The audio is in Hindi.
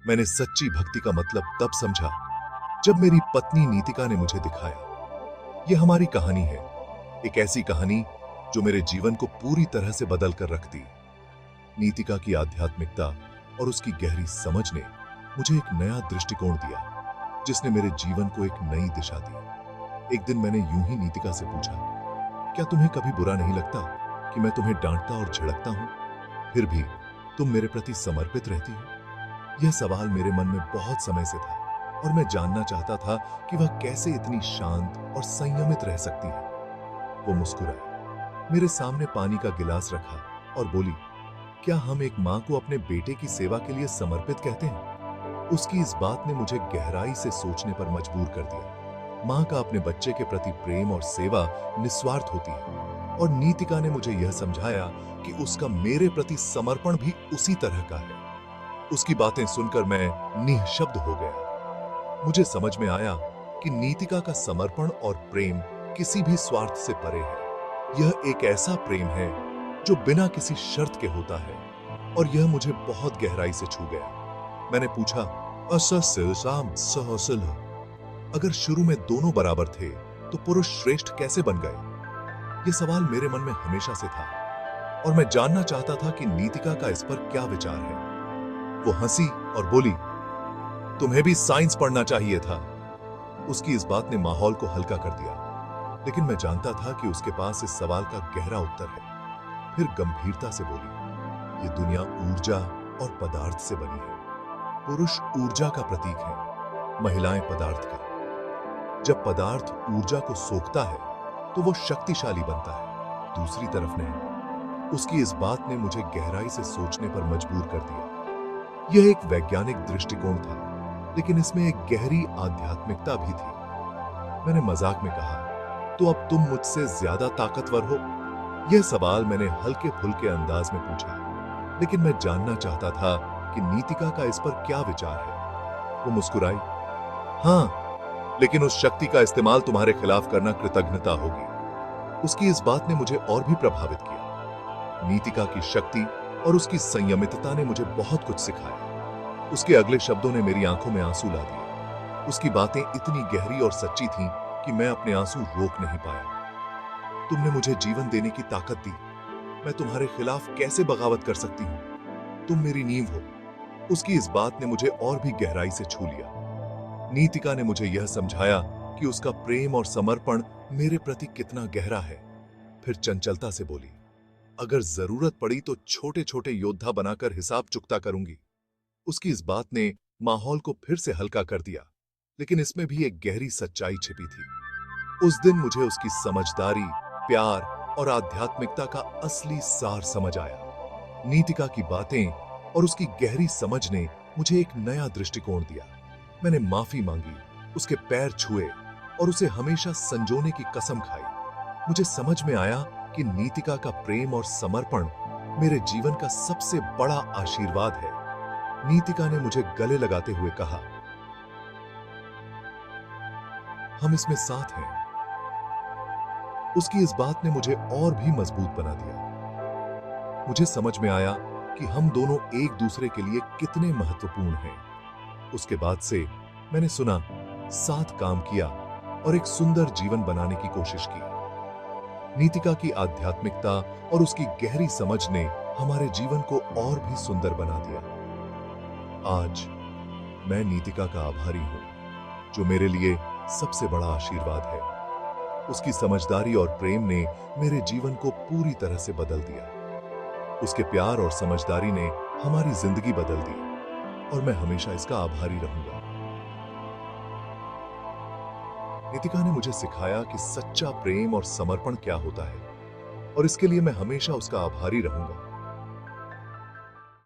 मैंने सच्ची भक्ति का मतलब तब समझा जब मेरी पत्नी नीतिका ने मुझे दिखाया। यह हमारी कहानी है, एक ऐसी कहानी जो मेरे जीवन को पूरी तरह से बदल कर रख दी। नीतिका की आध्यात्मिकता और उसकी गहरी समझ ने मुझे एक नया दृष्टिकोण दिया, जिसने मेरे जीवन को एक नई दिशा दी। एक दिन मैंने यूं ही नीतिका से पूछा, क्या तुम्हें कभी बुरा नहीं लगता कि मैं तुम्हें डांटता और झिड़कता हूं, फिर भी तुम मेरे प्रति समर्पित रहती हो? यह सवाल मेरे मन में बहुत समय से था और मैं जानना चाहता था कि वह कैसे इतनी शांत और संयमित रह सकती है। वो मुस्कुराई, मेरे सामने पानी का गिलास रखा और बोली, क्या हम एक मां को अपने बेटे की सेवा के लिए समर्पित कहते हैं? उसकी इस बात ने मुझे गहराई से सोचने पर मजबूर कर दिया। मां का अपने बच्चे के प्रति प्रेम और सेवा निस्वार्थ होती है, और नीतिका ने मुझे यह समझाया कि उसका मेरे प्रति समर्पण भी उसी तरह का है। उसकी बातें सुनकर मैं निःशब्द हो गया। मुझे समझ में आया कि नीतिका का समर्पण और प्रेम किसी भी स्वार्थ से परे है। यह एक ऐसा प्रेम है जो बिना किसी शर्त के होता है, और यह मुझे बहुत गहराई से छू गया। मैंने पूछा, अगर शुरू में दोनों बराबर थे तो पुरुष श्रेष्ठ कैसे बन गए? यह सवाल मेरे मन में हमेशा से था, और मैं जानना चाहता था कि नीतिका का इस पर क्या विचार है। वो हंसी और बोली, तुम्हें भी साइंस पढ़ना चाहिए था। उसकी इस बात ने माहौल को हल्का कर दिया, लेकिन मैं जानता था कि उसके पास इस सवाल का गहरा उत्तर है। फिर गंभीरता से बोली, ये दुनिया ऊर्जा और पदार्थ से बनी है। पुरुष ऊर्जा का प्रतीक है, महिलाएं पदार्थ का। जब पदार्थ ऊर्जा को सोखता है तो वो शक्तिशाली बनता है, दूसरी तरफ नहीं। उसकी इस बात ने मुझे गहराई से सोचने पर मजबूर कर दिया। यह एक वैज्ञानिक दृष्टिकोण था, लेकिन इसमें एक गहरी आध्यात्मिकता भी थी। मैंने मजाक में कहा, तो अब तुम मुझसे ज्यादा ताकतवर हो? यह सवाल मैंने हल्के फुल्के अंदाज में पूछा, लेकिन मैं जानना चाहता था कि नीतिका का इस पर क्या विचार है। वो मुस्कुराई, हाँ, लेकिन उस शक्ति का इस्तेमाल तुम्हारे खिलाफ करना कृतज्ञता होगी। उसकी इस बात ने मुझे और भी प्रभावित किया। नीतिका की शक्ति और उसकी संयमितता ने मुझे बहुत कुछ सिखाया। उसके अगले शब्दों ने मेरी आंखों में आंसू ला दिए। उसकी बातें इतनी गहरी और सच्ची थीं कि मैं अपने आंसू रोक नहीं पाया। तुमने मुझे जीवन देने की ताकत दी, मैं तुम्हारे खिलाफ कैसे बगावत कर सकती हूं? तुम मेरी नींव हो। उसकी इस बात ने मुझे और भी गहराई से छू लिया। नीतिका ने मुझे यह समझाया कि उसका प्रेम और समर्पण मेरे प्रति कितना गहरा है। फिर चंचलता से बोली, अगर जरूरत पड़ी तो छोटे छोटे योद्धा बनाकर हिसाब चुकता करूंगी। उसकी इस बात ने माहौल को फिर से हल्का कर दिया, लेकिन इसमें भी एक गहरी सच्चाई छिपी थी। उस दिन मुझे उसकी समझदारी, प्यार और आध्यात्मिकता का असली सार समझ आया। नीतिका की बातें और उसकी गहरी समझ ने मुझे एक नया दृष्टिकोण दिया। मैंने माफी मांगी, उसके पैर छुए और उसे हमेशा संजोने की कसम खाई। मुझे समझ में आया कि नीतिका का प्रेम और समर्पण मेरे जीवन का सबसे बड़ा आशीर्वाद है। नीतिका ने मुझे गले लगाते हुए कहा, हम इसमें साथ हैं। उसकी इस बात ने मुझे और भी मजबूत बना दिया। मुझे समझ में आया कि हम दोनों एक दूसरे के लिए कितने महत्वपूर्ण हैं। उसके बाद से मैंने सुना, साथ काम किया और एक सुंदर जीवन बनाने की कोशिश की। नीतिका की आध्यात्मिकता और उसकी गहरी समझ ने हमारे जीवन को और भी सुंदर बना दिया। आज मैं नीतिका का आभारी हूं, जो मेरे लिए सबसे बड़ा आशीर्वाद है। उसकी समझदारी और प्रेम ने मेरे जीवन को पूरी तरह से बदल दिया। उसके प्यार और समझदारी ने हमारी जिंदगी बदल दी, और मैं हमेशा इसका आभारी रहूंगा। नीतिका ने मुझे सिखाया कि सच्चा प्रेम और समर्पण क्या होता है, और इसके लिए मैं हमेशा उसका आभारी रहूंगा।